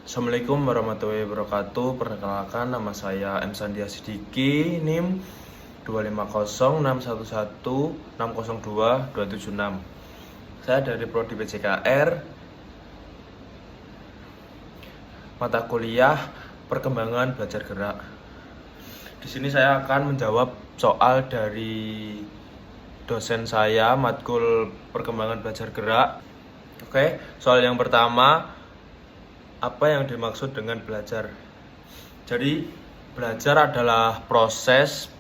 Assalamualaikum warahmatullahi wabarakatuh. Perkenalkan, nama saya M. Sandia Sidiki, NIM 2500611602276. Saya dari Prodi PJKR, mata kuliah Perkembangan Belajar Gerak. Di sini saya akan menjawab soal dari dosen saya, matkul Perkembangan Belajar Gerak. Oke, soal yang pertama, apa yang dimaksud dengan belajar? Jadi, belajar adalah proses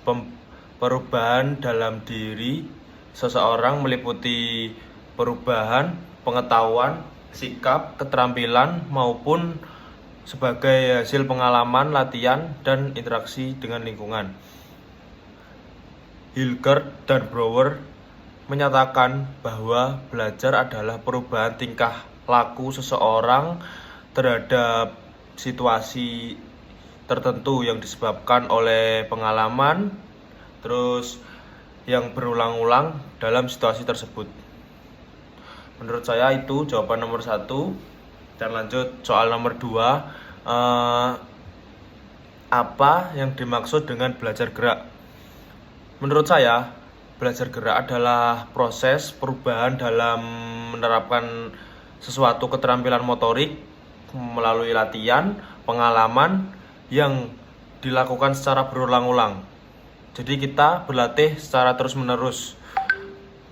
perubahan dalam diri seseorang, meliputi perubahan pengetahuan, sikap, keterampilan, maupun sebagai hasil pengalaman, latihan, dan interaksi dengan lingkungan. Hilgert dan Brouwer menyatakan bahwa belajar adalah perubahan tingkah laku seseorang terhadap situasi tertentu yang disebabkan oleh pengalaman terus yang berulang-ulang dalam situasi tersebut. Menurut saya itu jawaban nomor 1. Dan lanjut soal nomor 2, apa yang dimaksud dengan belajar gerak? Menurut saya, belajar gerak adalah proses perubahan dalam menerapkan sesuatu keterampilan motorik melalui latihan, pengalaman yang dilakukan secara berulang-ulang. Jadi kita berlatih secara terus-menerus.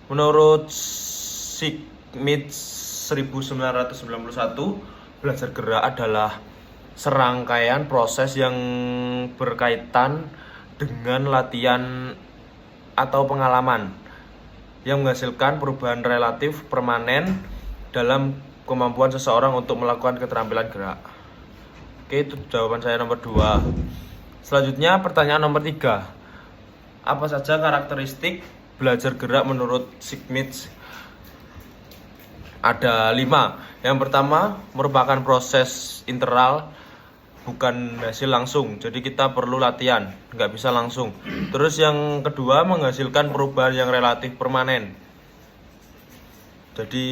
Menurut Schmidt 1991, belajar gerak adalah serangkaian proses yang berkaitan dengan latihan atau pengalaman yang menghasilkan perubahan relatif permanen dalam kemampuan seseorang untuk melakukan keterampilan gerak. Oke, itu jawaban saya nomor 2. Selanjutnya pertanyaan nomor 3. Apa saja karakteristik belajar gerak menurut Schmidt? Ada 5. Yang pertama, merupakan proses internal, bukan hasil langsung. Jadi kita perlu latihan, nggak bisa langsung. Terus yang kedua, menghasilkan perubahan yang relatif permanen. Jadi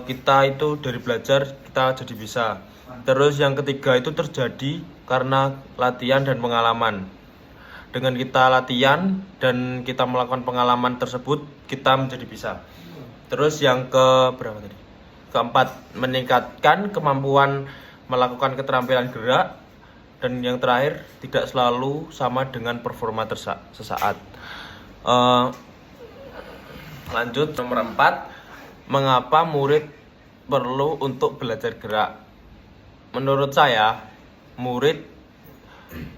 kita itu dari belajar kita jadi bisa. Terus yang ketiga itu terjadi karena latihan dan pengalaman. Dengan kita latihan dan kita melakukan pengalaman tersebut, kita menjadi bisa. Terus yang berapa tadi? Keempat, meningkatkan kemampuan melakukan keterampilan gerak. Dan yang terakhir, tidak selalu sama dengan performa sesaat. Lanjut nomor 4. Mengapa murid perlu untuk belajar gerak? Menurut saya, murid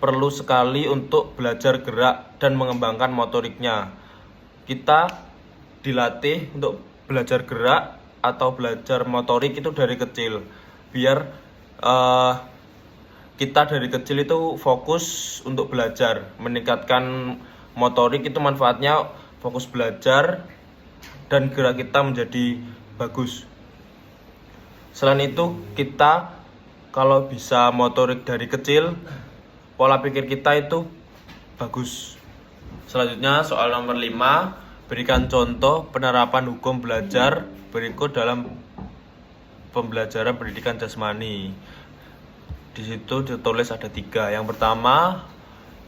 perlu sekali untuk belajar gerak dan mengembangkan motoriknya. Kita dilatih untuk belajar gerak atau belajar motorik itu dari kecil. Biar kita dari kecil itu fokus untuk belajar, meningkatkan motorik itu manfaatnya fokus belajar dan gerak kita menjadi bagus. Selain itu, kita kalau bisa motorik dari kecil, pola pikir kita itu bagus. Selanjutnya soal nomor 5, berikan contoh penerapan hukum belajar berikut dalam pembelajaran pendidikan jasmani. Di situ ditulis ada 3. Yang pertama,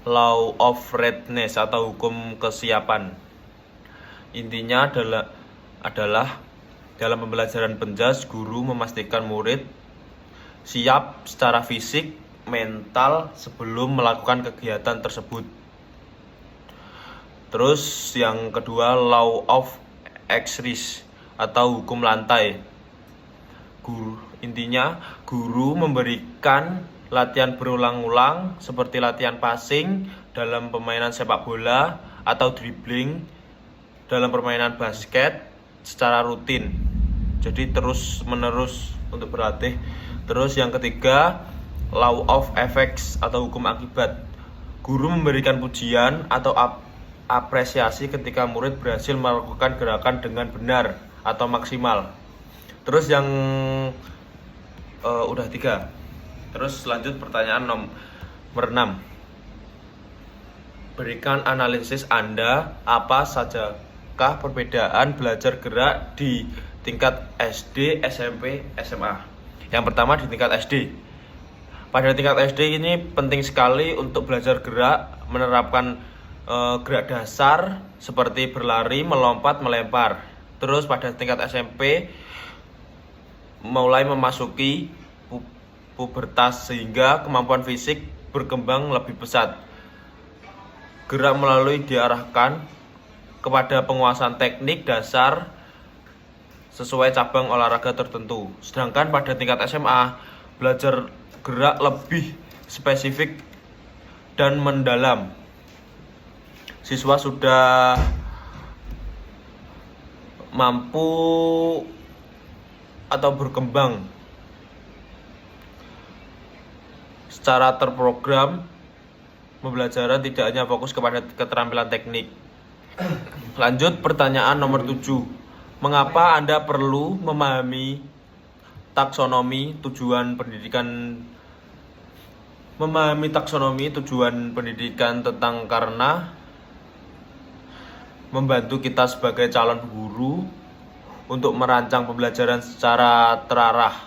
law of readiness atau hukum kesiapan. Intinya adalah dalam pembelajaran penjas, guru memastikan murid siap secara fisik, mental sebelum melakukan kegiatan tersebut. Terus yang kedua, law of X-ris atau hukum lantai. Intinya guru memberikan latihan berulang-ulang seperti latihan passing dalam permainan sepak bola atau dribbling dalam permainan basket secara rutin. Jadi terus menerus untuk berlatih. Terus yang ketiga, law of effects atau hukum akibat. Guru memberikan pujian atau apresiasi ketika murid berhasil melakukan gerakan dengan benar atau maksimal. Terus yang udah 3. Terus lanjut pertanyaan nomor 6. Berikan analisis Anda, apa saja perbedaan belajar gerak di tingkat SD, SMP, SMA. Yang pertama di tingkat SD. Pada tingkat SD ini penting sekali untuk belajar gerak, menerapkan gerak dasar seperti berlari, melompat, melempar. Terus pada tingkat SMP mulai memasuki pubertas sehingga kemampuan fisik berkembang lebih pesat. Gerak melalui diarahkan kepada penguasaan teknik dasar sesuai cabang olahraga tertentu. Sedangkan pada tingkat SMA belajar gerak lebih spesifik dan mendalam. Siswa sudah mampu atau berkembang secara terprogram. Pembelajaran tidak hanya fokus kepada keterampilan teknik. Lanjut pertanyaan nomor 7. Mengapa Anda perlu memahami taksonomi tujuan pendidikan? Memahami taksonomi tujuan pendidikan karena membantu kita sebagai calon guru untuk merancang pembelajaran secara terarah.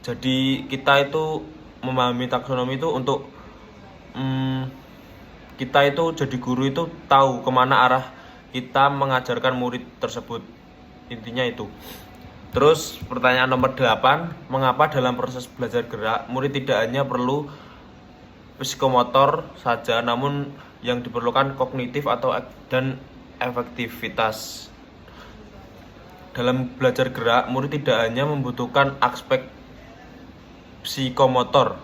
Jadi kita itu memahami taksonomi itu untuk kita itu jadi guru itu tahu kemana arah kita mengajarkan murid tersebut. Intinya itu. Terus pertanyaan nomor 8, mengapa dalam proses belajar gerak murid tidak hanya perlu psikomotor saja, namun yang diperlukan kognitif dan efektivitas. Dalam belajar gerak, murid tidak hanya membutuhkan aspek psikomotor,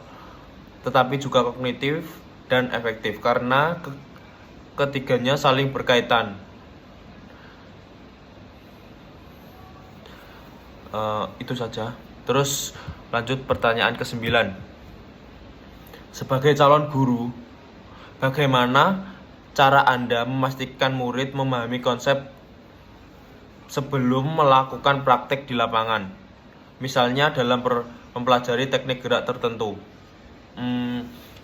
tetapi juga kognitif dan efektif karena ketiganya saling berkaitan. Itu saja. Terus lanjut pertanyaan ke-9. Sebagai calon guru, bagaimana cara Anda memastikan murid memahami konsep sebelum melakukan praktek di lapangan? Misalnya dalam mempelajari teknik gerak tertentu.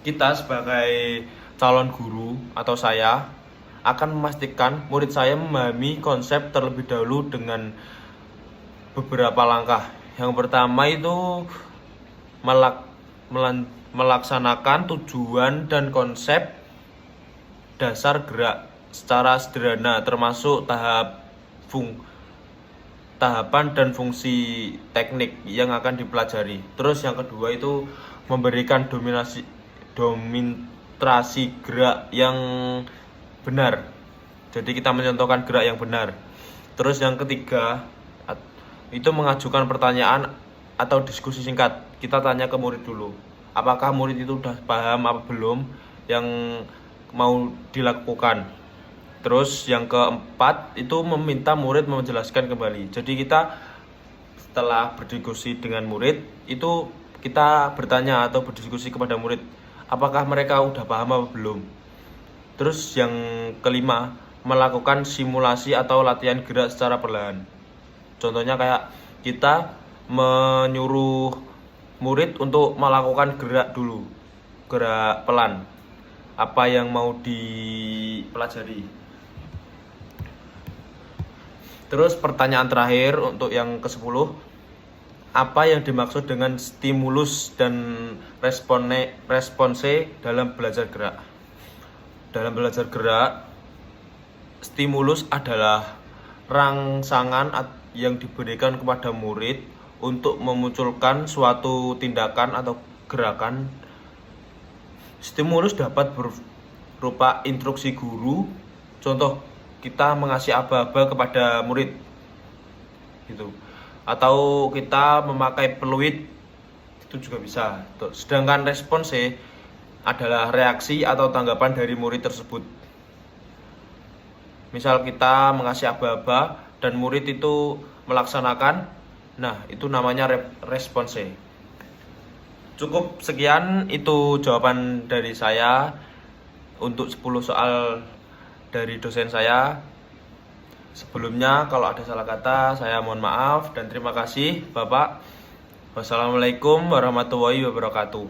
Kita sebagai calon guru atau saya akan memastikan murid saya memahami konsep terlebih dahulu dengan beberapa langkah. Yang pertama itu melaksanakan tujuan dan konsep dasar gerak secara sederhana, termasuk tahapan dan fungsi teknik yang akan dipelajari. Terus yang kedua itu memberikan demonstrasi gerak yang benar. Jadi kita mencontohkan gerak yang benar. Terus yang ketiga itu mengajukan pertanyaan atau diskusi singkat. Kita tanya ke murid dulu, apakah murid itu sudah paham apa belum yang mau dilakukan. Terus yang keempat itu meminta murid menjelaskan kembali. Jadi kita setelah berdiskusi dengan murid itu kita bertanya atau berdiskusi kepada murid, apakah mereka udah paham apa belum. Terus yang kelima, melakukan simulasi atau latihan gerak secara perlahan. Contohnya kayak kita menyuruh murid untuk melakukan gerak dulu, gerak pelan, apa yang mau dipelajari. Terus pertanyaan terakhir untuk yang ke-10, apa yang dimaksud dengan stimulus dan response dalam belajar gerak? Dalam belajar gerak, stimulus adalah rangsangan yang diberikan kepada murid untuk memunculkan suatu tindakan atau gerakan. Stimulus dapat berupa instruksi guru, contoh kita mengasih aba-aba kepada murid gitu, atau kita memakai peluit, itu juga bisa. Sedangkan response adalah reaksi atau tanggapan dari murid tersebut. Misal kita mengasih aba-aba dan murid itu melaksanakan, nah itu namanya response. Cukup sekian itu jawaban dari saya untuk 10 soal dari dosen saya. Sebelumnya kalau ada salah kata saya mohon maaf dan terima kasih Bapak. Wassalamualaikum warahmatullahi wabarakatuh.